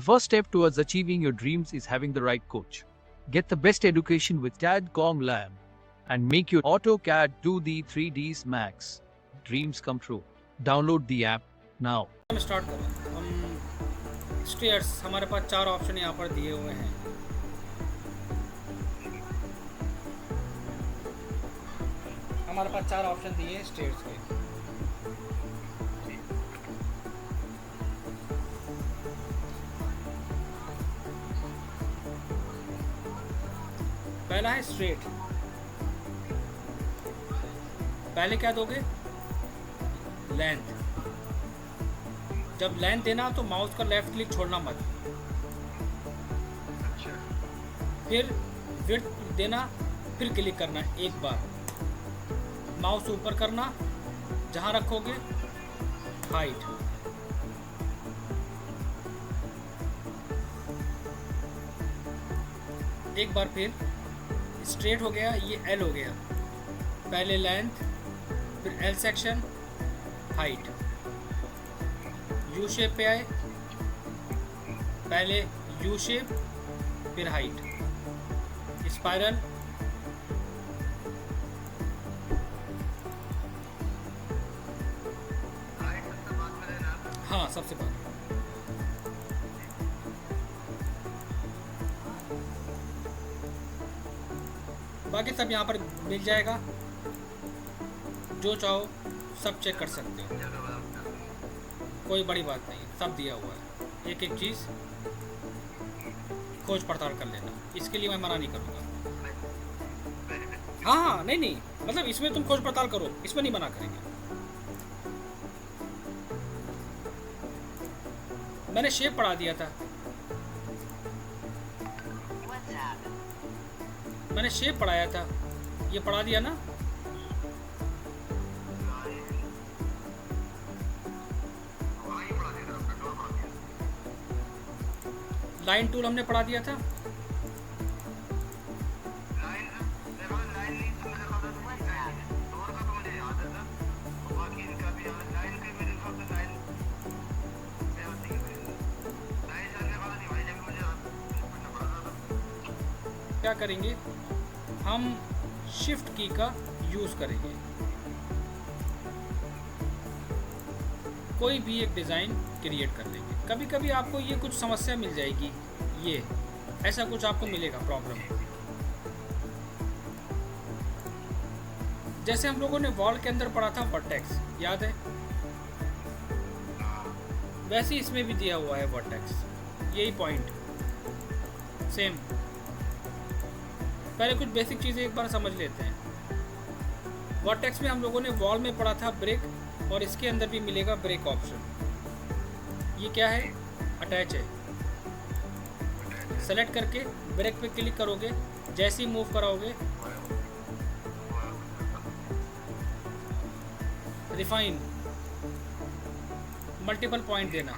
The first step towards achieving your dreams is having the right coach. Get the best education with TADCOM Lab and make your AutoCAD 2D 3Ds Max dreams come true. Download the app now. हम start करें। हम stairs, हमारे पास 4 option यहाँ पर दिए हुए हैं। हमारे पास 4 ऑप्शन दिए हैं स्टेयर्स के। पहला है स्ट्रेट। पहले क्या दोगे? लेंथ। जब लेंथ देना तो माउस का लेफ्ट क्लिक छोड़ना मत। फिर विड्थ देना, फिर क्लिक करना एक बार। माउस ऊपर करना, जहाँ रखोगे हाइट। एक बार फिर स्ट्रेट हो गया, ये एल हो गया। पहले लेंथ, फिर L section, height. U shape पे आए, पहले यू शेप, फिर हाइट। स्पाइरल, हाँ सबसे पहले। बाकी सब यहाँ पर मिल जाएगा, जो चाहो सब चेक कर सकते हो, कोई बड़ी बात नहीं, सब दिया हुआ है। एक एक चीज़ खोज पड़ताल कर लेना, इसके लिए मैं मना नहीं करूँगा। हाँ हाँ, नहीं नहीं, मतलब इसमें तुम खोज पड़ताल करो, इसमें नहीं मना करेंगे। मैंने शेप पढ़ा दिया था, मैंने शेप पढ़ाया था, ये पढ़ा दिया ना। लाइन टूल हमने पढ़ा दिया था। क्या करेंगे हम? शिफ्ट की का यूज़ करेंगे। कोई भी एक डिज़ाइन क्रिएट कर लेंगे। कभी कभी आपको ये कुछ समस्या मिल जाएगी, ये ऐसा कुछ आपको मिलेगा प्रॉब्लम। जैसे हम लोगों ने वॉल के अंदर पढ़ा था वर्टेक्स, याद है? वैसे इसमें भी दिया हुआ है वर्टेक्स, यही पॉइंट सेम। पहले कुछ बेसिक चीज़ें एक बार समझ लेते हैं। वर्टेक्स में हम लोगों ने वॉल में पढ़ा था ब्रेक, और इसके अंदर भी मिलेगा ब्रेक ऑप्शन। ये क्या है? अटैच है। सेलेक्ट करके ब्रेक पे क्लिक करोगे, जैसे ही मूव कराओगे, रिफाइन, मल्टीपल पॉइंट देना।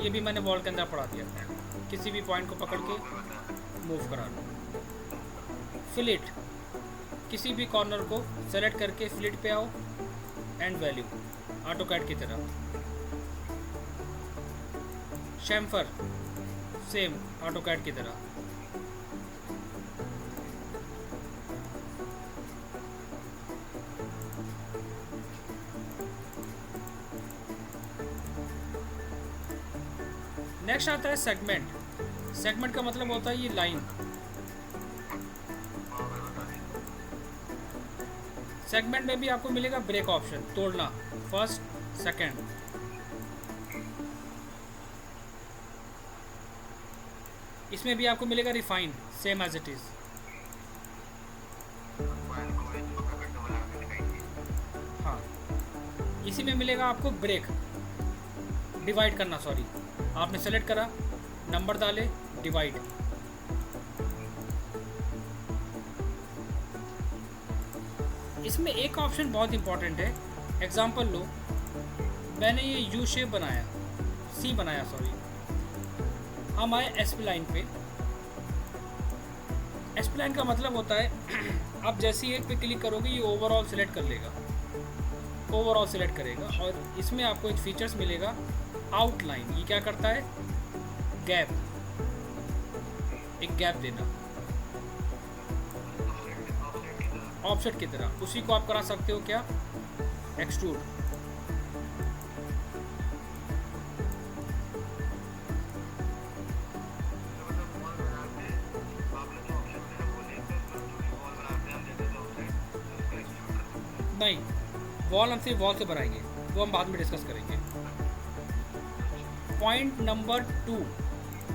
ये भी मैंने वॉल के अंदर पढ़ा दिया था। किसी भी पॉइंट को पकड़ के मूव करा लो। फिलिट, किसी भी कॉर्नर को सेलेक्ट करके फिलिट पे आओ, एंड वैल्यू ऑटोकैड की तरह। शैम्फर, सेम ऑटोकैड की तरह। नेक्स्ट आता है सेगमेंट। सेगमेंट का मतलब होता है ये लाइन। सेगमेंट में भी आपको मिलेगा ब्रेक ऑप्शन, तोड़ना, फर्स्ट, सेकंड। इसमें भी आपको मिलेगा refine, same as it is. हाँ, इसी में मिलेगा आपको ब्रेक, डिवाइड करना। सॉरी, आपने सेलेक्ट करा, नंबर डाले, डिवाइड। इसमें एक ऑप्शन बहुत इंपॉर्टेंट है। एग्जांपल लो, मैंने ये यू शेप बनाया, सी बनाया, सॉरी। हम आए एसपी लाइन पे। एसपी लाइन का मतलब होता है आप जैसे ही एक पे क्लिक करोगे ये ओवरऑल सिलेक्ट कर लेगा, ओवरऑल सिलेक्ट करेगा। और इसमें आपको एक फीचर्स मिलेगा, आउटलाइन। ये क्या करता है? गैप, एक गैप देना ऑफसेट की तरह। उसी को आप करा सकते हो क्या, एक्सट्रूड। नहीं, वॉल हम सिर्फ वॉल से बनाएंगे, वो हम बाद में डिस्कस करेंगे। पॉइंट नंबर 2,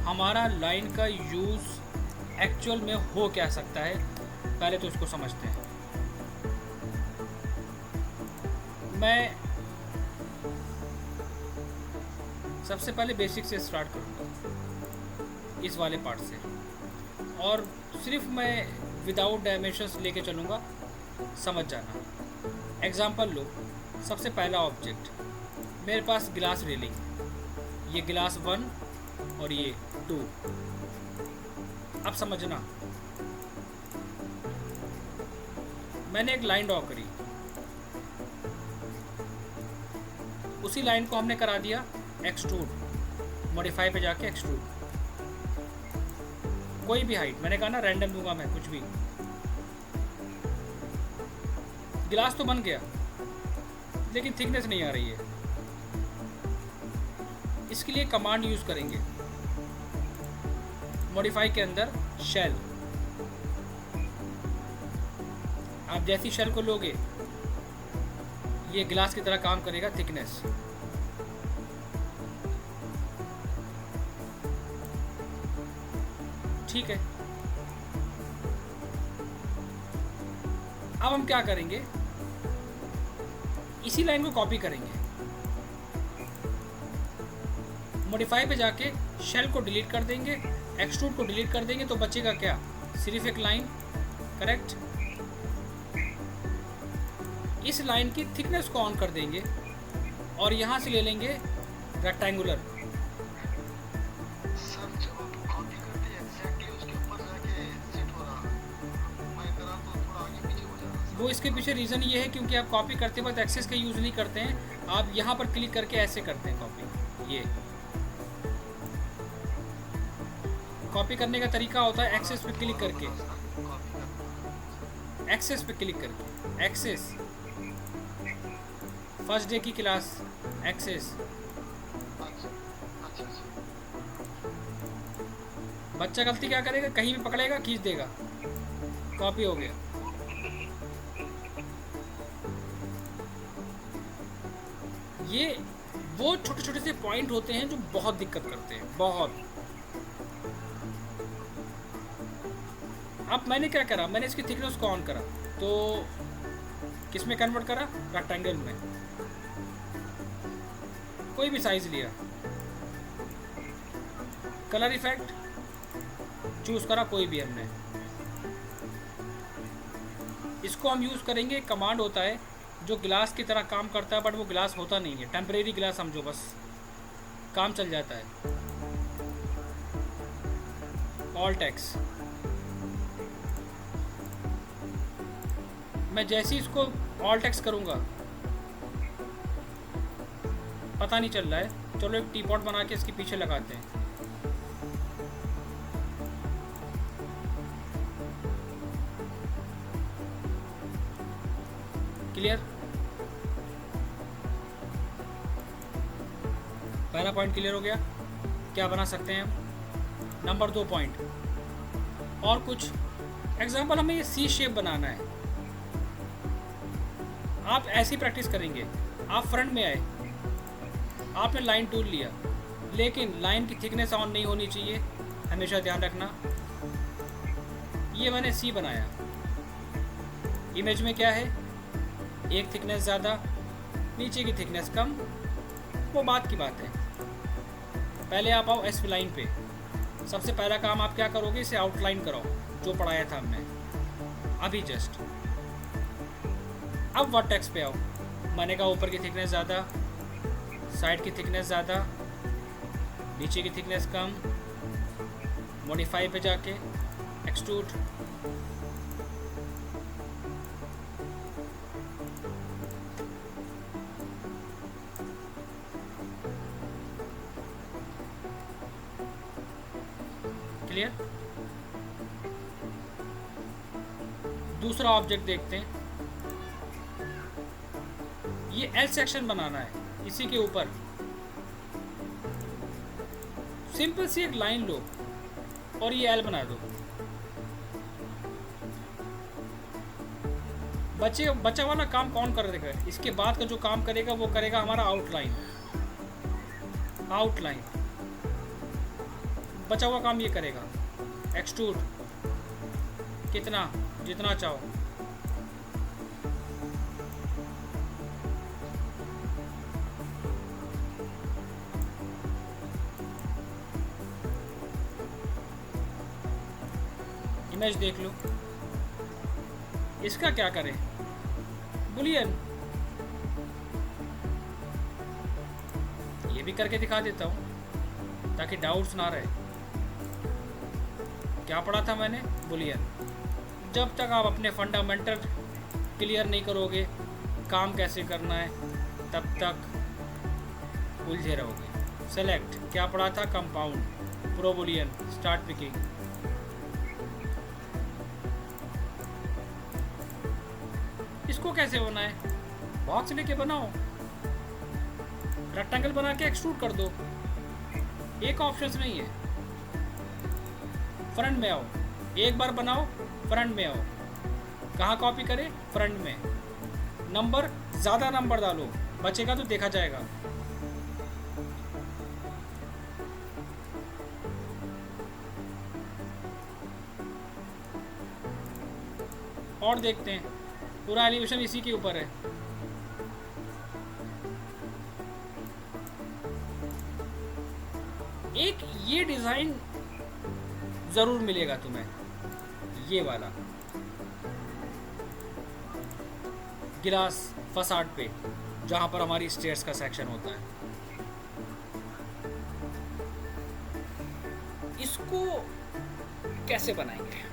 हमारा लाइन का यूज़ एक्चुअल में हो क्या सकता है, पहले तो इसको समझते हैं। मैं सबसे पहले बेसिक से स्टार्ट करूँगा, इस वाले पार्ट से, और सिर्फ मैं विदाउट डायमेंशंस लेके चलूँगा, समझ जाना। एग्जांपल लो, सबसे पहला ऑब्जेक्ट, मेरे पास गिलास रेलिंग, ये गिलास 1 और ये 2। अब समझना, मैंने एक लाइन ड्रॉ करी, उसी लाइन को हमने करा दिया एक्सट्रूड, मॉडिफाई पे जाके एक्सट्रूड, कोई भी हाइट, मैंने कहा ना रैंडम दूंगा मैं, कुछ भी। गिलास तो बन गया, लेकिन थिकनेस नहीं आ रही है। इसके लिए कमांड यूज़ करेंगे, मॉडिफाई के अंदर शेल। आप जैसी शेल को लोगे, ये गिलास की तरह काम करेगा, थिकनेस। ठीक है, अब हम क्या करेंगे, इसी लाइन को कॉपी करेंगे, मॉडिफाई पे जाके शेल को डिलीट कर देंगे, एक्सट्रूड को डिलीट कर देंगे, तो बचेगा क्या, सिर्फ एक लाइन। करेक्ट, इस लाइन की थिकनेस को ऑन कर देंगे और यहाँ से ले लेंगे रेक्टेंगुलर। वो इसके पीछे रीज़न ये है क्योंकि आप कॉपी करते वक्त एक्सेस का यूज़ नहीं करते हैं, आप यहाँ पर क्लिक करके ऐसे करते हैं कॉपी। ये कॉपी करने का तरीका होता है एक्सेस पे क्लिक करके, एक्सेस पे क्लिक करके, एक्सेस, फर्स्ट डे की क्लास, एक्सेस। बच्चा गलती क्या करेगा, कहीं भी पकड़ेगा, खींच देगा, कॉपी हो गया। ये वो छोटे छोटे से पॉइंट होते हैं जो बहुत दिक्कत करते हैं, बहुत। अब मैंने क्या करा, मैंने इसकी थिकनेस को ऑन करा, तो किस में कन्वर्ट करा, रेक्टेंगल में। कोई भी साइज लिया, कलर इफेक्ट चूज करा, कोई भी हमने। इसको हम यूज करेंगे, कमांड होता है जो गिलास की तरह काम करता है, बट वो गिलास होता नहीं है, टेम्परेरी गिलास समझो, बस काम चल जाता है। ऑल्ट एक्स, मैं जैसे ही इसको ऑल्ट एक्स करूँगा, पता नहीं चल रहा है, चलो एक टीपॉट बना के इसके पीछे लगाते हैं। क्लियर, पहला पॉइंट क्लियर हो गया। क्या बना सकते हैं हम, नंबर 2 पॉइंट, और कुछ एग्जांपल, हमें ये सी शेप बनाना है। आप ऐसी प्रैक्टिस करेंगे, आप फ्रंट में आए, आपने लाइन टूल लिया, लेकिन लाइन की थिकनेस ऑन नहीं होनी चाहिए, हमेशा ध्यान रखना। ये मैंने सी बनाया, इमेज में क्या है, एक थिकनेस ज़्यादा, नीचे की थिकनेस कम, वो बात की बात है। पहले आप आओ एस लाइन पे, सबसे पहला काम आप क्या करोगे, इसे आउटलाइन कराओ, जो पढ़ाया था हमने अभी जस्ट। अब वर्टेक्स पे आओ, मैंने कहा ऊपर की थिकनेस ज़्यादा, साइड की थिकनेस ज़्यादा, नीचे की थिकनेस कम, मॉडिफाई पे जाके एक्सट्रूड, क्लियर। दूसरा ऑब्जेक्ट देखते हैं, ये एल सेक्शन बनाना है, इसी के ऊपर सिंपल सी एक लाइन लो और ये एल बना दो। बचा वाला काम कौन करेगा? इसके बाद का जो काम करेगा वो करेगा हमारा आउटलाइन। बचा हुआ काम ये करेगा। एक्सट्रूड कितना, जितना चाहो। इमेज देख लो, इसका क्या करें? बुलियन, ये भी करके दिखा देता हूँ ताकि डाउट्स ना रहे। क्या पढ़ा था मैंने? बुलियन। जब तक आप अपने फंडामेंटल क्लियर नहीं करोगे काम कैसे करना है, तब तक उलझे रहोगे। सेलेक्ट, क्या पढ़ा था? Compound, pro Boolean, start picking. इसको कैसे बनाए? बॉक्स लेके बनाओ, रेक्टेंगल बना के एक्सट्रूड कर दो। एक ऑप्शन नहीं है। फ्रंट में आओ, एक बार बनाओ, फ्रंट में आओ। कहाँ कॉपी करें? फ्रंट में। नंबर, ज़्यादा नंबर डालो, बचेगा तो देखा जाएगा। और देखते हैं, पूरा एलिवेशन इसी के ऊपर है। एक ये डिज़ाइन ज़रूर मिलेगा तुम्हें, ये वाला गिलास फसाड पे, जहाँ पर हमारी स्टेयर्स का सेक्शन होता है। इसको कैसे बनाएंगे?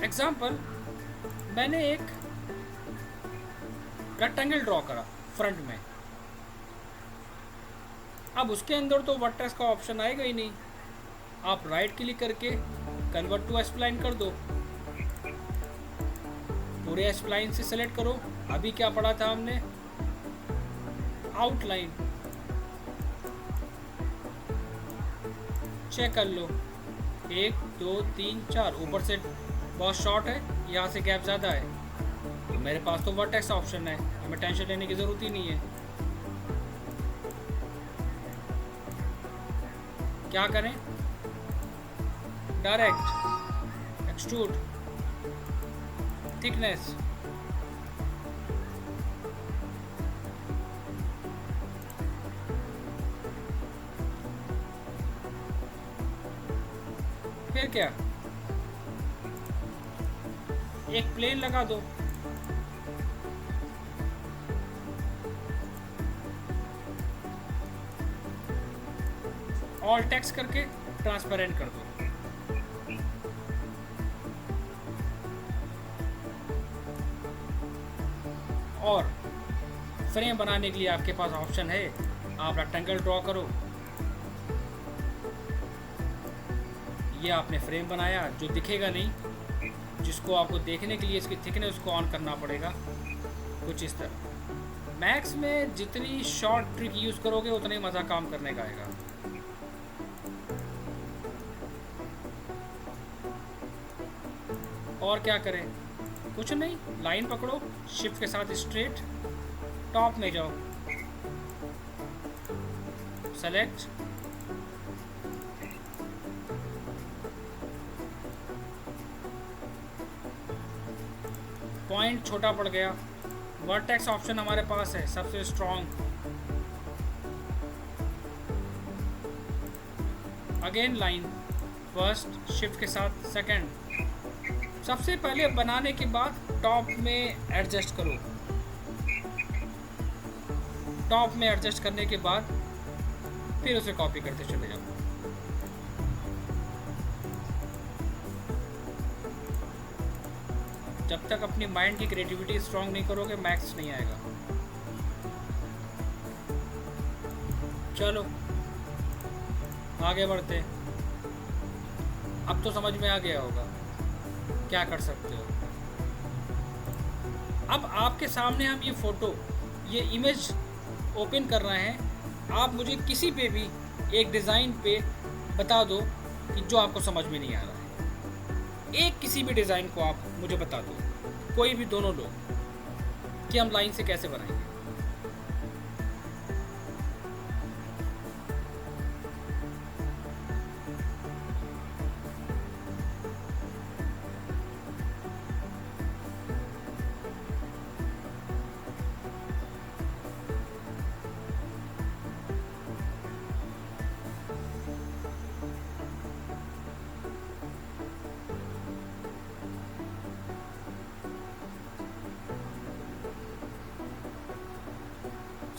एग्जाम्पल, मैंने एक रेक्टेंगल ड्रॉ करा फ्रंट में। अब उसके अंदर तो वर्टेक्स का ऑप्शन आएगा ही नहीं। आप राइट क्लिक करके कन्वर्ट टू स्प्लाइन कर दो, पूरे स्प्लाइन से सेलेक्ट करो। अभी क्या पढ़ा था हमने? आउटलाइन। चेक कर लो, 1 2 3 4, ऊपर से बहुत शॉर्ट है, यहाँ से गैप ज़्यादा है। तो मेरे पास तो वर्टेक्स ऑप्शन है, हमें टेंशन लेने की ज़रूरत ही नहीं है। क्या करें? डायरेक्ट एक्सट्रूड, थिकनेस, फिर क्या, एक प्लेन लगा दो। ऑल टेक्स्ट करके ट्रांसपेरेंट कर दो। और फ्रेम बनाने के लिए आपके पास ऑप्शन है, आप रेक्टेंगल ड्रॉ करो। ये आपने फ्रेम बनाया जो दिखेगा नहीं, जिसको आपको देखने के लिए इसकी थिकनेस को ऑन करना पड़ेगा, कुछ इस तरह। मैक्स में जितनी शॉर्ट ट्रिक यूज़ करोगे उतना ही मज़ा काम करने का आएगा। और क्या करें? कुछ नहीं, लाइन पकड़ो, शिफ्ट के साथ स्ट्रेट, टॉप में जाओ, सेलेक्ट, पॉइंट छोटा पड़ गया। वर्टेक्स ऑप्शन हमारे पास है सबसे strong. Again line, first, shift के साथ सेकंड। सबसे पहले बनाने के बाद टॉप में एडजस्ट करो। टॉप में एडजस्ट करने के बाद फिर उसे कॉपी करते चले जाओ। जब तक अपनी माइंड की क्रिएटिविटी स्ट्रांग नहीं करोगे, मैक्स नहीं आएगा। चलो आगे बढ़ते हैं। अब तो समझ में आ गया होगा क्या कर सकते हो। अब आपके सामने हम ये फ़ोटो, ये इमेज ओपन कर रहे हैं। आप मुझे किसी पे भी एक डिज़ाइन पे बता दो कि जो आपको समझ में नहीं आ रहा है। एक किसी भी डिज़ाइन को आप मुझे बता दो, कोई भी, दोनों लोग, कि हम लाइन से कैसे बनाएंगे।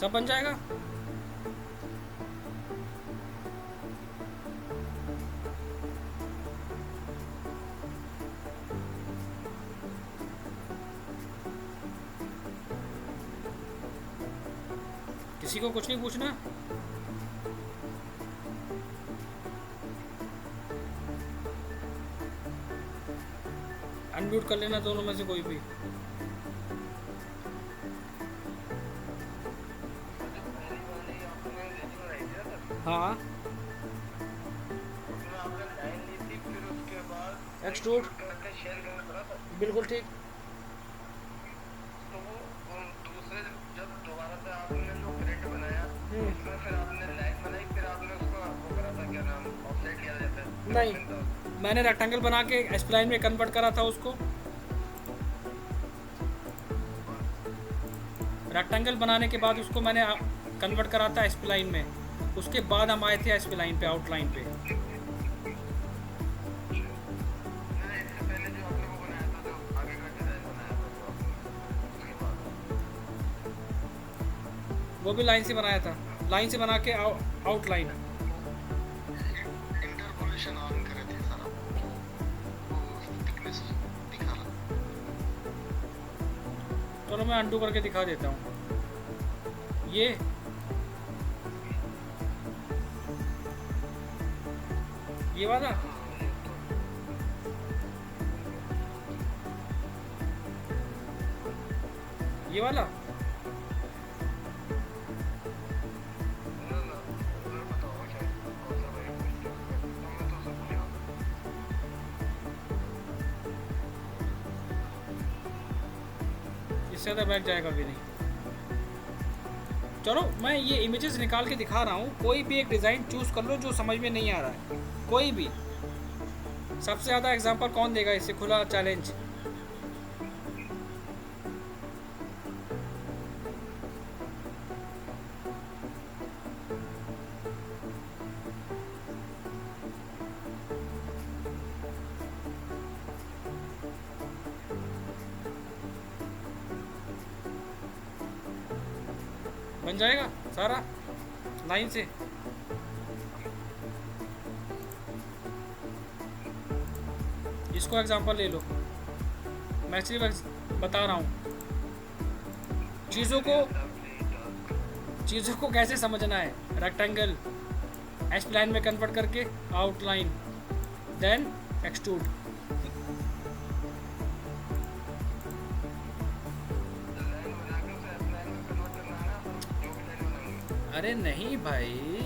सब बन जाएगा। किसी को कुछ नहीं पूछना। अनम्यूट कर लेना दोनों में से कोई भी। हाँ, एक्सट्रूड, बिल्कुल ठीक। तो वो दूसरे जब दोबारा से आपने जो प्रिंट बनाया उसमें फिर आपने लाइन बनाई, फिर आपने उसको वो करा था, क्या नाम, ऑफसेट किया जाता है? नहीं, मैंने रेक्टेंगल बना के स्प्लाइन में कन्वर्ट करा था उसको। रेक्टेंगल बनाने के बाद उसको मैंने कन्वर्ट करा था स्प्लाइन में। उसके बाद हम आए थे स्प्लाइन पे, आउटलाइन पे। इससे पहले जो आपने वो बनाया था, जो आगे का डिजाइन बनाया था, जो आपने उसके बाद वो भी लाइन से बनाया था, लाइन से बना के आउटलाइन। इंटरपोलेशन ऑन करे थे सारा, वो थिकनेस दिखा रहा। चलो मैं अंडू करके दिखा देता हूँ। ये वाला, ये वाला। इससे ज़्यादा बैठ जाएगा भी नहीं। चलो मैं ये इमेजेस निकाल के दिखा रहा हूँ। कोई भी एक डिज़ाइन चूज़ कर लो जो समझ में नहीं आ रहा है, कोई भी। सबसे ज़्यादा एग्जांपल कौन देगा इससे? खुला चैलेंज। बन जाएगा सारा लाइन से। इसको एग्जांपल ले लो, मैं सिर्फ बता रहा हूँ चीज़ों को कैसे समझना है। रेक्टेंगल स्प्लाइन में कन्वर्ट करके आउटलाइन, देन एक्सट्रूड। अरे नहीं भाई,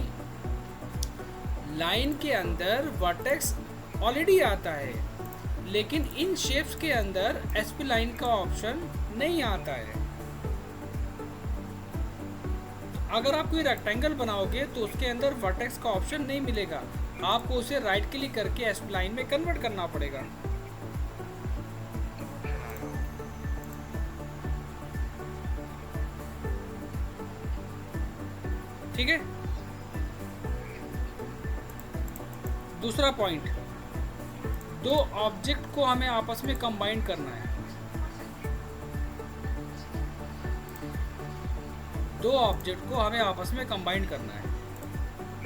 लाइन के अंदर वर्टेक्स ऑलरेडी आता है, लेकिन इन शेप्स के अंदर एसपी लाइन का ऑप्शन नहीं आता है। अगर आप कोई रेक्टेंगल बनाओगे तो उसके अंदर वर्टेक्स का ऑप्शन नहीं मिलेगा, आपको उसे राइट क्लिक करके एसपी लाइन में कन्वर्ट करना पड़ेगा। ठीक है। दूसरा पॉइंट, दो ऑब्जेक्ट को हमें आपस में कंबाइन करना है। दो ऑब्जेक्ट को हमें आपस में कंबाइन करना है।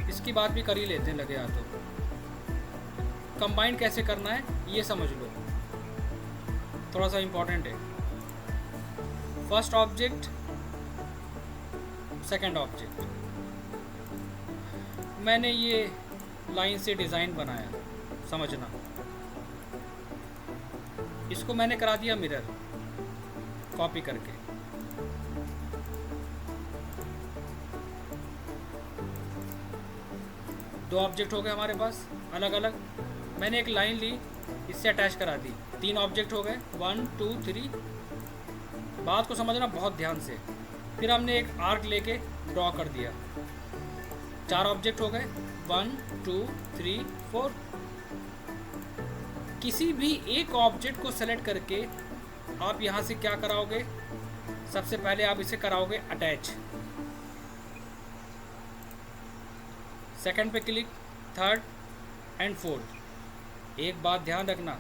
इसकी बात भी कर ही लेते हैं लगे हाथ तो। कंबाइन कैसे करना है ये समझ लो, थोड़ा सा इम्पोर्टेंट है। फर्स्ट ऑब्जेक्ट, सेकंड ऑब्जेक्ट, मैंने ये लाइन से डिज़ाइन बनाया, समझना। इसको मैंने करा दिया मिरर, कॉपी करके। दो ऑब्जेक्ट हो गए हमारे पास अलग अलग। मैंने एक लाइन ली, इससे अटैच करा दी, 3 ऑब्जेक्ट हो गए, 1 2 3। बात को समझना बहुत ध्यान से। फिर हमने एक आर्क लेके ड्रॉ कर दिया, 4 ऑब्जेक्ट हो गए, 1 2 3 4। किसी भी एक ऑब्जेक्ट को सेलेक्ट करके आप यहाँ से क्या कराओगे, सबसे पहले आप इसे कराओगे अटैच, सेकंड पे क्लिक, थर्ड एंड फोर्थ। एक बात ध्यान रखना,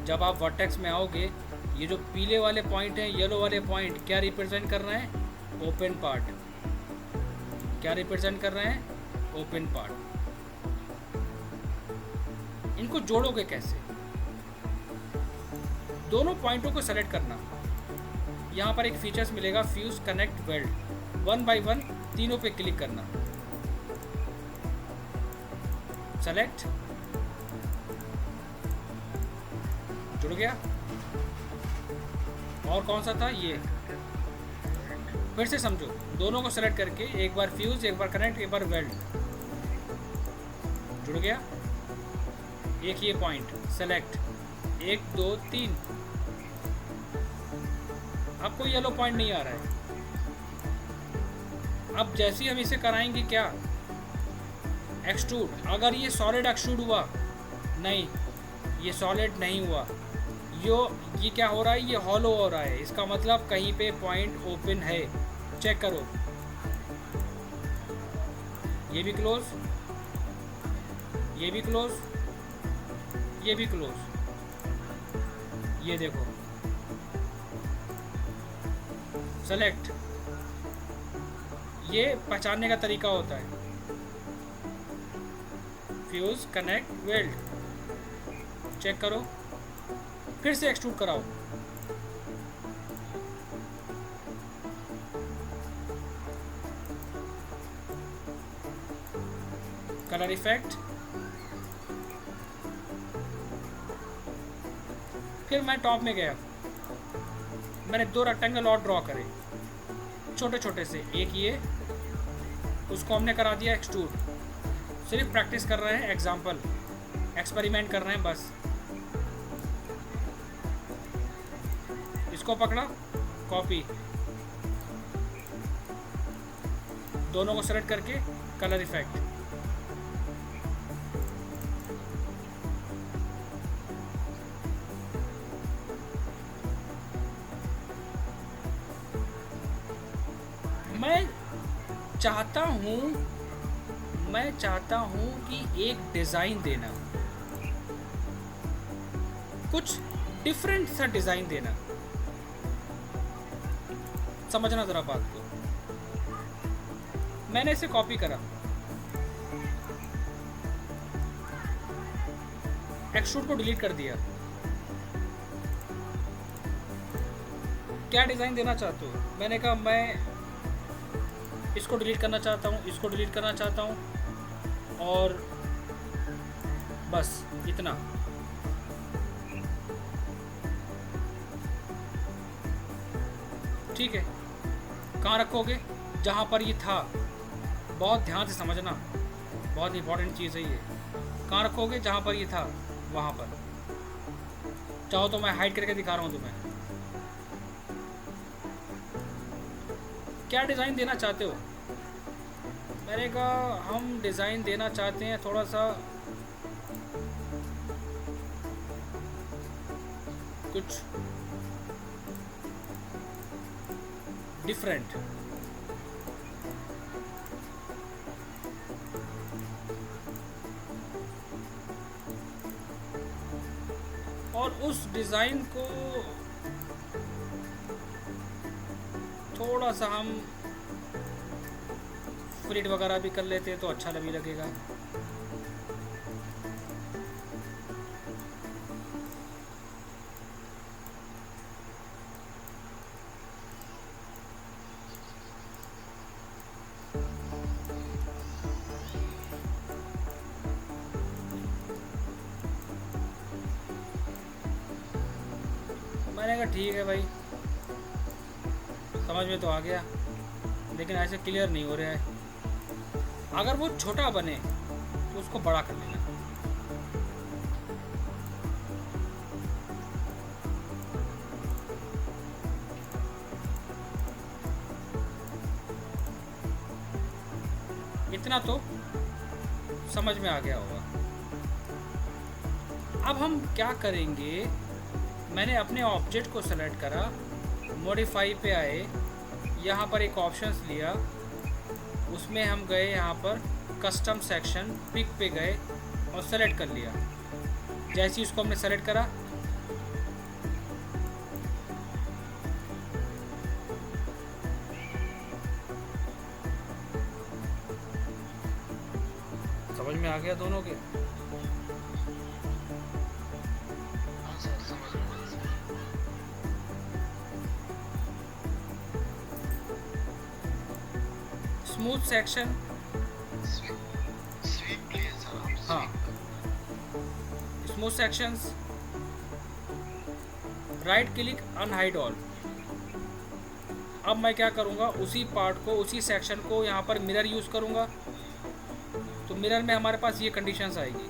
जब आप वर्टेक्स में आओगे, ये जो पीले वाले पॉइंट हैं, येलो वाले पॉइंट क्या रिप्रेजेंट कर रहे हैं? Open part. क्या रिप्रेजेंट कर रहे हैं? Open part. इनको जोड़ोगे कैसे? दोनों पॉइंटों को सेलेक्ट करना। यहाँ पर एक फीचर्स मिलेगा, फ्यूज कनेक्ट वेल्ड, 1 बाय 1 तीनों पे क्लिक करना, सेलेक्ट, जुड़ गया। और कौन सा था ये? फिर से समझो, दोनों को सेलेक्ट करके एक बार फ्यूज, एक बार कनेक्ट, एक बार वेल्ड, जुड़ गया। एक ये पॉइंट सेलेक्ट, 1 2 3। अब कोई येलो पॉइंट नहीं आ रहा है। अब जैसे ही हम इसे कराएंगे क्या, एक्सट्रूड, अगर ये सॉलिड एक्सट्रूड हुआ, नहीं ये सॉलिड नहीं हुआ, ये क्या हो रहा है, ये हॉलो हो रहा है, इसका मतलब कहीं पे पॉइंट ओपन है। चेक करो, ये भी क्लोज, ये भी क्लोज, ये भी क्लोज। ये देखो, सेलेक्ट, ये पहचानने का तरीका होता है, फ्यूज कनेक्ट वेल्ड। चेक करो, फिर से एक्सट्रूड कराओ, कलर इफेक्ट। फिर मैं टॉप में गया, मैंने 2 रेक्टेंगल और ड्रॉ करे, छोटे छोटे से। एक ये, उसको हमने करा दिया एक्सट्रूड। सिर्फ प्रैक्टिस कर रहे हैं, एग्जाम्पल, एक्सपेरिमेंट कर रहे हैं बस। इसको पकड़ा, कॉपी, दोनों को सेलेक्ट करके कलर इफेक्ट, मैं चाहता हूं कि एक डिज़ाइन देना, कुछ डिफरेंट सा डिज़ाइन देना। समझना ज़रा बात को। मैंने इसे कॉपी करा, एक्सट्रूड को डिलीट कर दिया। क्या डिज़ाइन देना चाहते हो? मैंने कहा मैं इसको डिलीट करना चाहता हूँ, इसको डिलीट करना चाहता हूँ, और बस इतना। ठीक है, कहाँ रखोगे? जहाँ पर ये था। बहुत ध्यान से समझना, बहुत इंपॉर्टेंट चीज़ है ये। कहाँ रखोगे? जहाँ पर ये था वहाँ पर। चाहो तो मैं हाइड करके दिखा रहा हूँ तुम्हें। क्या डिज़ाइन देना चाहते हो? मैंने कहा हम डिज़ाइन देना चाहते हैं थोड़ा सा कुछ डिफरेंट। और उस डिज़ाइन को थोड़ा सा हम फ्लिट वगैरह भी कर लेते हैं तो अच्छा भी लगेगा। मैंने कहा ठीक है भाई, समझ में तो आ गया, लेकिन ऐसे क्लियर नहीं हो रहा है। अगर वो छोटा बने तो उसको बड़ा कर लेना। इतना तो समझ में आ गया होगा। अब हम क्या करेंगे, मैंने अपने ऑब्जेक्ट को सेलेक्ट करा, मॉडिफाई पे आए, यहाँ पर एक ऑप्शंस लिया, उसमें हम गए यहाँ पर कस्टम सेक्शन, पिक पे गए और सेलेक्ट कर लिया। जैसे ही उसको हमने सेलेक्ट करा, समझ में आ गया दोनों के। हाँ सर, समझ में आ गया। स्मूथ सेक्शन, स्वीप लिए सर आप। हाँ, smooth sections, right click unhide all. अब मैं क्या करूँगा, उसी पार्ट को, उसी सेक्शन को यहाँ पर मिरर यूज़ करूँगा। तो मिरर में हमारे पास ये कंडीशंस आएगी,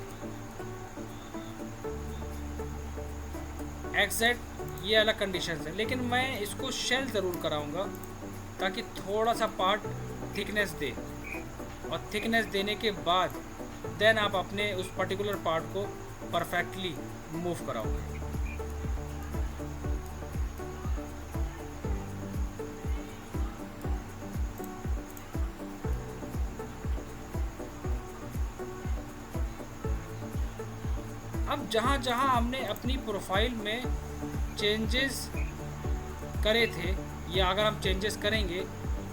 एग्जैक्ट ये अलग कंडीशंस है, लेकिन मैं इसको शेल ज़रूर कराऊँगा ताकि थोड़ा सा पार्ट थिकनेस दे, और थिकनेस देने के बाद देन आप अपने उस पर्टिकुलर पार्ट को परफेक्टली मूव कराओगे। अब जहाँ जहाँ हमने अपनी प्रोफाइल में चेंजेस करे थे, या अगर हम चेंजेस करेंगे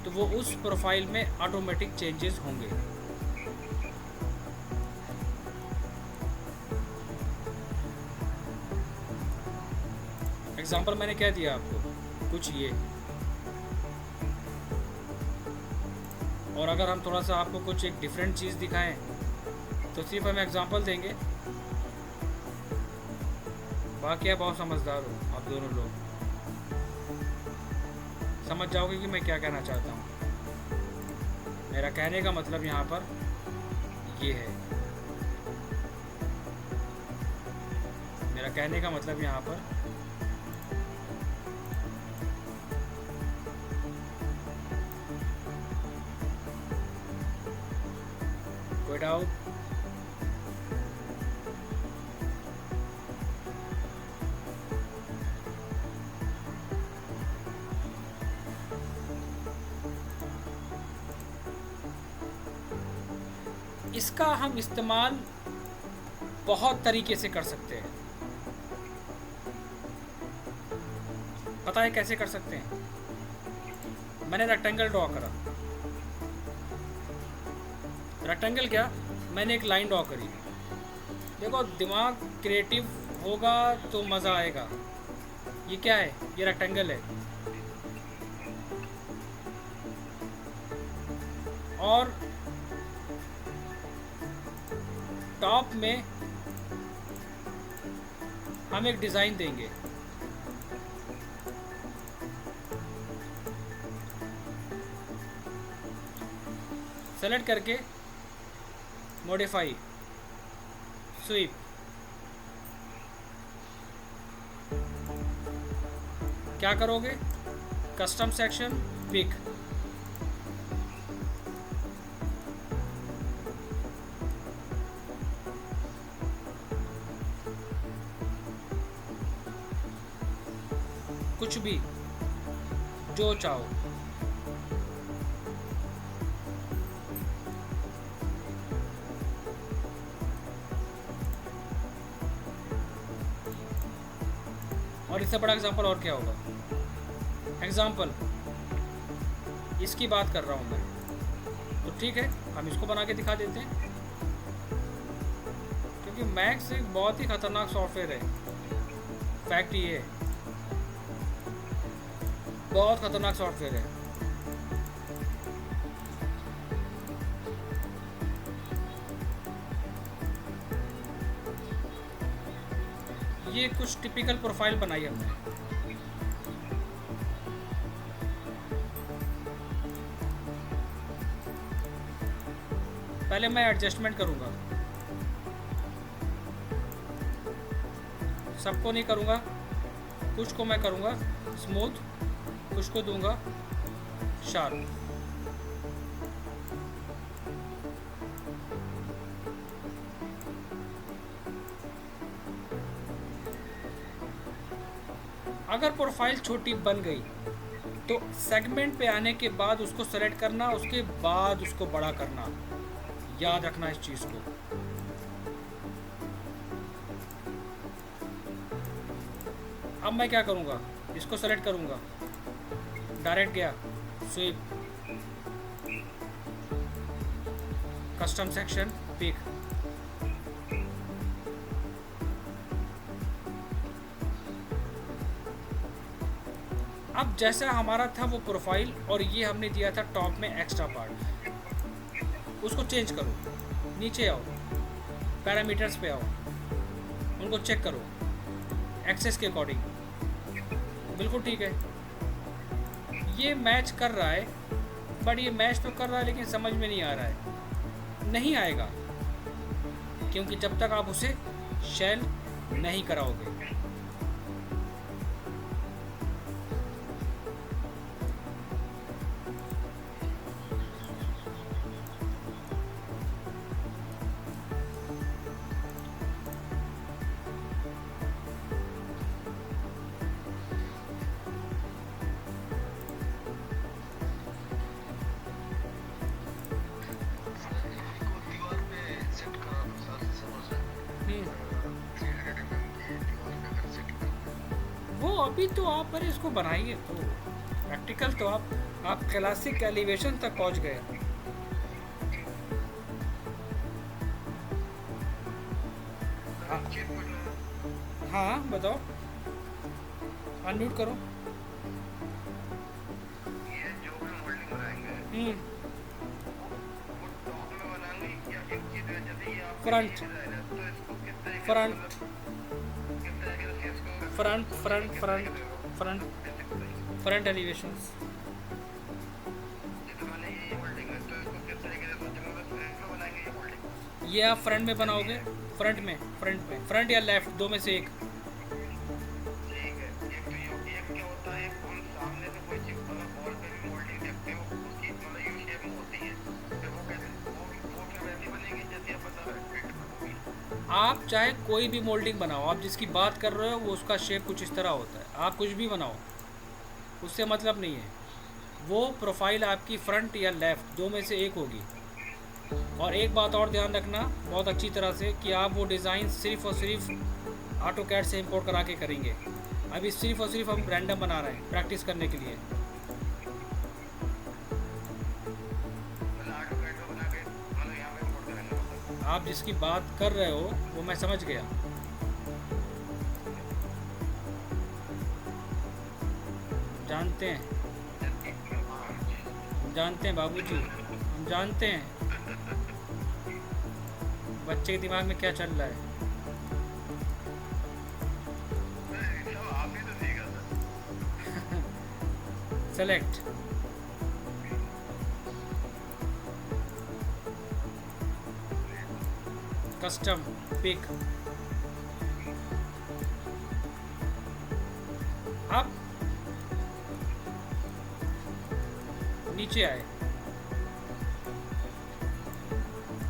तो वो उस प्रोफाइल में ऑटोमेटिक चेंजेस होंगे। एग्जांपल मैंने क्या दिया आपको, कुछ ये। और अगर हम थोड़ा सा आपको कुछ एक डिफरेंट चीज़ दिखाएं तो सिर्फ हम एग्जांपल देंगे। बाकी आप बहुत समझदार हो, आप दोनों लोग समझ जाओगे कि मैं क्या कहना चाहता हूँ। मेरा कहने का मतलब यहाँ पर ये है, मेरा कहने का मतलब यहाँ पर कोई डाउट? इसका हम इस्तेमाल बहुत तरीके से कर सकते हैं। पता है कैसे कर सकते हैं? मैंने रेक्टेंगल ड्रॉ करा, रेक्टेंगल क्या, मैंने एक लाइन ड्रॉ करी। देखो, दिमाग क्रिएटिव होगा तो मज़ा आएगा। ये क्या है? ये रेक्टेंगल है, और टॉप में हम एक डिज़ाइन देंगे। सेलेक्ट करके मॉडिफाई, स्वीप, क्या करोगे, कस्टम सेक्शन, पिक, कुछ भी जो चाहो। और इससे बड़ा एग्जांपल और क्या होगा? एग्जांपल इसकी बात कर रहा हूँ मैं, तो ठीक है, हम इसको बना के दिखा देते हैं, क्योंकि मैक्स एक बहुत ही खतरनाक सॉफ्टवेयर है। फैक्ट ये है, बहुत खतरनाक सॉफ्टवेयर है। ये कुछ टिपिकल प्रोफाइल बनाई हमने। पहले मैं एडजस्टमेंट करूँगा, सबको नहीं करूँगा, कुछ को मैं करूँगा स्मूथ, कुछ को दूंगा शार्प। अगर प्रोफाइल छोटी बन गई तो सेगमेंट पे आने के बाद उसको सेलेक्ट करना, उसके बाद उसको बड़ा करना, याद रखना इस चीज़ को। अब मैं क्या करूँगा, इसको सेलेक्ट करूँगा, डायरेक्ट गया स्वीप, कस्टम सेक्शन, पिक। अब जैसा हमारा था वो प्रोफाइल और ये हमने दिया था टॉप में एक्स्ट्रा पार्ट, उसको चेंज करो, नीचे आओ, पैरामीटर्स पे आओ, उनको चेक करो एक्सेस के अकॉर्डिंग, बिल्कुल ठीक है, ये मैच कर रहा है, बट ये मैच तो कर रहा है लेकिन समझ में नहीं आ रहा है, नहीं आएगा, क्योंकि जब तक आप उसे शेल नहीं कराओगे। अभी तो आप पर इसको बनाइए तो प्रैक्टिकल, तो आप क्लासिक एलिवेशन तक पहुंच गए। हाँ बताओ, अनम्यूट करो। ये जो भी मोल्डिंग बनाएंगे वो टॉप में बनाएंगे या एक चीज है, जैसे ये आप फ्रंट तो इसको किस तरीके फ्रंट किस तरीके से इसको front front front front front elevations. जैसे मैंने ये मोल्डिंग है तो इसको किस तरीके से सोचेंगे, बस फ्रंट में बनाएंगे ये मोल्डिंग। ये आप फ्रंट में बनाओगे, फ्रंट में फ्रंट या लेफ्ट, दो में से एक। ठीक है, एक तो ये एक क्या होता है, हम सामने से कोई चीज अगर बॉल पे भी मोल्डिंग देखते हो उसकी मतलब यू शेप में होती है, फिर वो कैसे वो फिर वैसी बनेगी जैसे आप बता रहे हैं। आप चाहे कोई भी मोल्डिंग बनाओ, आप जिसकी बात कर रहे हो वो उसका शेप कुछ इस तरह होता है, आप कुछ भी बनाओ उससे मतलब नहीं है, वो प्रोफाइल आपकी फ्रंट या लेफ़्ट दो में से एक होगी। और एक बात और ध्यान रखना बहुत अच्छी तरह से कि आप वो डिज़ाइन सिर्फ़ और सिर्फ ऑटोकैड से इंपोर्ट करा के करेंगे। अभी सिर्फ़ और सिर्फ हम रैंडम बना रहे हैं प्रैक्टिस करने के लिए। आप जिसकी बात कर रहे हो वो मैं समझ गया। जानते हैं बाबूजी, हम जानते हैं बच्चे के दिमाग में क्या चल रहा है। Select, custom, pick. अब नीचे आए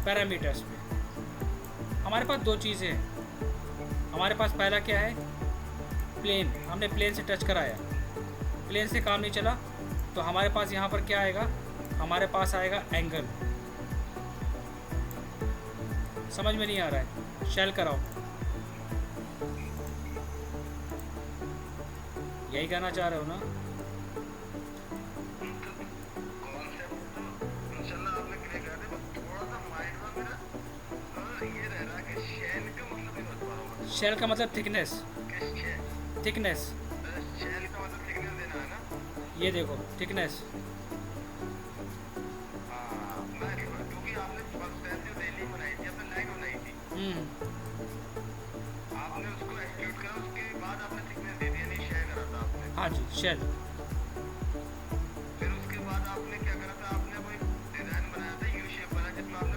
पैरामीटर्स पे, हमारे पास दो चीज़ें हैं। हमारे पास पहला क्या है, प्लेन, हमने प्लेन से टच कराया, प्लेन से काम नहीं चला तो हमारे पास यहाँ पर क्या आएगा, हमारे पास आएगा एंगल। समझ में नहीं आ रहा है, शेल कराओ, यही कहना चाह रहे हो ना। शेल का मतलब थिकनेस, थिकनेस, शेल का मतलब थिकनेस देना है ना। ये देखो थिकनेस। मैं क्योंकि आपने फर्स्ट टाइम जो डेली बनाई थी, आपने लाइन बनाई थी, आपने उसको एक्सक्यूट करा, उसके बाद आपने थिकनेस दे दी, नहीं शेयर करा था आपने। हाँ जी, शेल। फिर उसके बाद आपने क्या करा था, आपने कोई डिजाइन बनाया था, यू शेप बना जिसमें आपने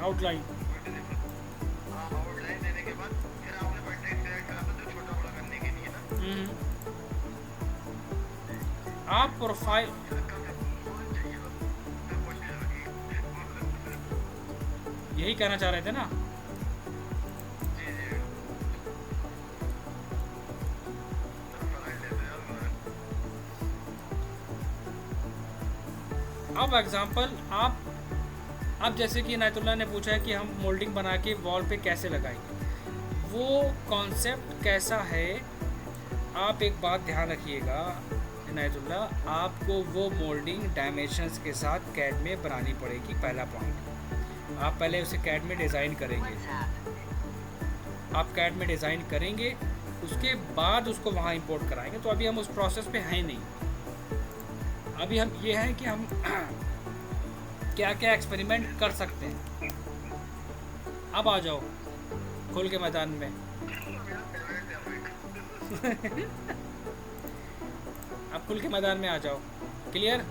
आउटलाइन। हाँ, आउटलाइन देने के बाद फिर आपने वर्टेक्स सेलेक्ट करा था जो छोटा बड़ा करने के लिए ना। आप प्रोफाइल यही कहना चाह रहे थे ना। अब एग्जांपल आप जैसे कि इनायतुल्लाह ने पूछा है कि हम मोल्डिंग बना के वॉल पे कैसे लगाएंगे, वो कॉन्सेप्ट कैसा है। आप एक बात ध्यान रखिएगा इनायतुल्लाह, आपको वो मोल्डिंग डायमेंशंस के साथ कैड में बनानी पड़ेगी। पहला पॉइंट, आप पहले उसे कैड में डिज़ाइन करेंगे। आप कैड में डिज़ाइन करेंगे, उसके बाद उसको वहाँ इंपोर्ट कराएंगे। तो अभी हम उस प्रोसेस पे हैं नहीं। अभी हम ये हैं कि हम क्या क्या एक्सपेरिमेंट कर सकते हैं। अब आ जाओ खुल के मैदान में। अब खुल के मैदान में आ जाओ। क्लियर?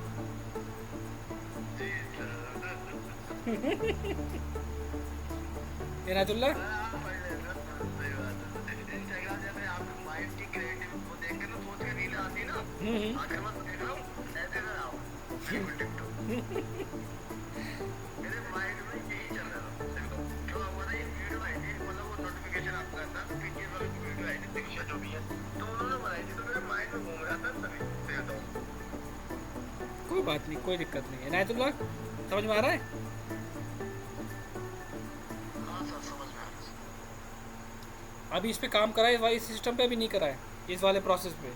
इनायतुल्लाह कोई बात नहीं, कोई दिक्कत नहीं है। इनायतुल्लाह समझ में आ रहा है? अभी इस पे काम करा है, इस सिस्टम पे भी नहीं करा है, इस वाले प्रोसेस पे।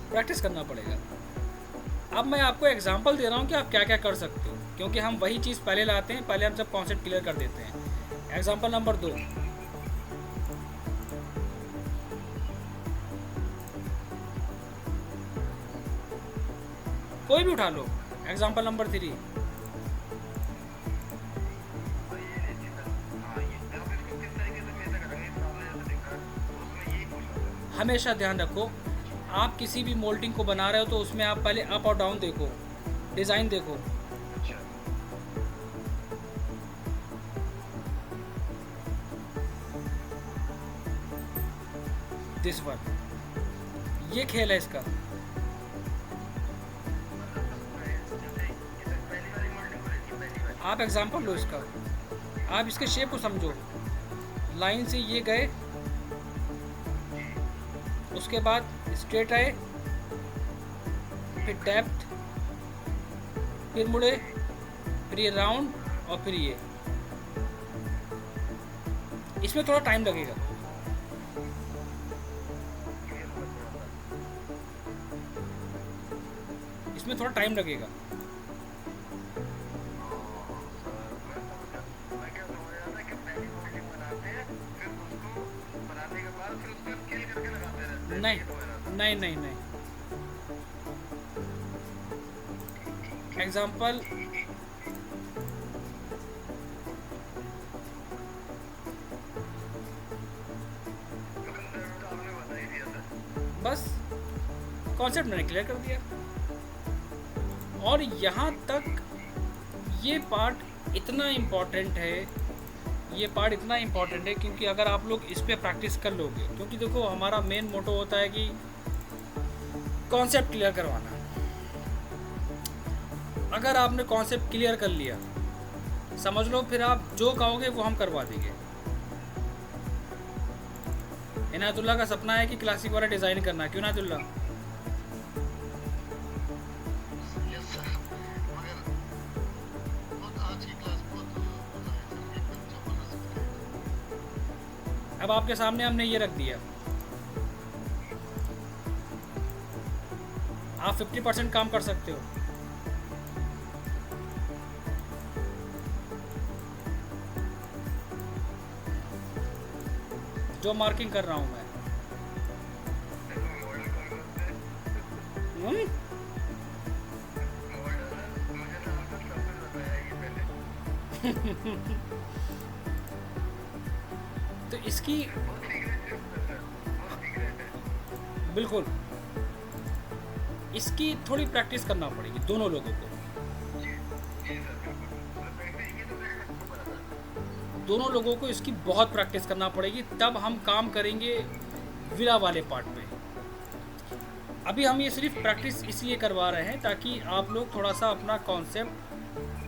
प्रैक्टिस करना पड़ेगा। अब मैं आपको एग्जांपल दे रहा हूँ कि आप क्या क्या कर सकते हो, क्योंकि हम वही चीज़ पहले लाते हैं, पहले हम सब कॉन्सेप्ट क्लियर कर देते हैं। एग्जांपल नंबर 2, कोई भी उठा लो। एग्जांपल नंबर 3, हमेशा ध्यान रखो, आप किसी भी मोल्डिंग को बना रहे हो तो उसमें आप पहले अप और डाउन देखो, डिज़ाइन देखो। दिस वन, ये खेल है इसका। आप एग्जांपल लो इसका, आप इसके शेप को समझो। लाइन से ये गए, उसके बाद स्ट्रेट आए, फिर डेप्थ, फिर मुड़े, फिर ये राउंड और फिर ये। इसमें थोड़ा टाइम लगेगा। इसमें थोड़ा टाइम लगेगा। नहीं नहीं नहीं नहीं, एग्जाम्पल बस कॉन्सेप्ट मैंने क्लियर कर दिया। और यहाँ तक ये पार्ट इतना इम्पोर्टेंट है, ये पार्ट इतना इम्पोर्टेंट है क्योंकि अगर आप लोग इस पे प्रैक्टिस कर लोगे, क्योंकि देखो हमारा मेन मोटो होता है कि कॉन्सेप्ट क्लियर करवाना। अगर आपने कॉन्सेप्ट क्लियर कर लिया, समझ लो फिर आप जो कहोगे वो हम करवा देंगे। इनायतुल्लाह का सपना है कि क्लासिक वाला डिज़ाइन करना। क्यों इनायतुल्लाह? अब आपके सामने हमने ये रख दिया, आप 50% काम कर सकते हो। जो मार्किंग कर रहा हूं मैं, तो इसकी बिल्कुल, इसकी थोड़ी प्रैक्टिस करना पड़ेगी दोनों लोगों को। जी सर, बिल्कुल। मतलब प्रैक्टिस ये तो प्रैक्टिस क्यों करा था? दोनों लोगों को इसकी बहुत प्रैक्टिस करना पड़ेगी, तब हम काम करेंगे विला वाले पार्ट पे। अभी हम ये सिर्फ प्रैक्टिस इसलिए करवा रहे हैं ताकि आप लोग थोड़ा सा अपना कॉन्सेप्ट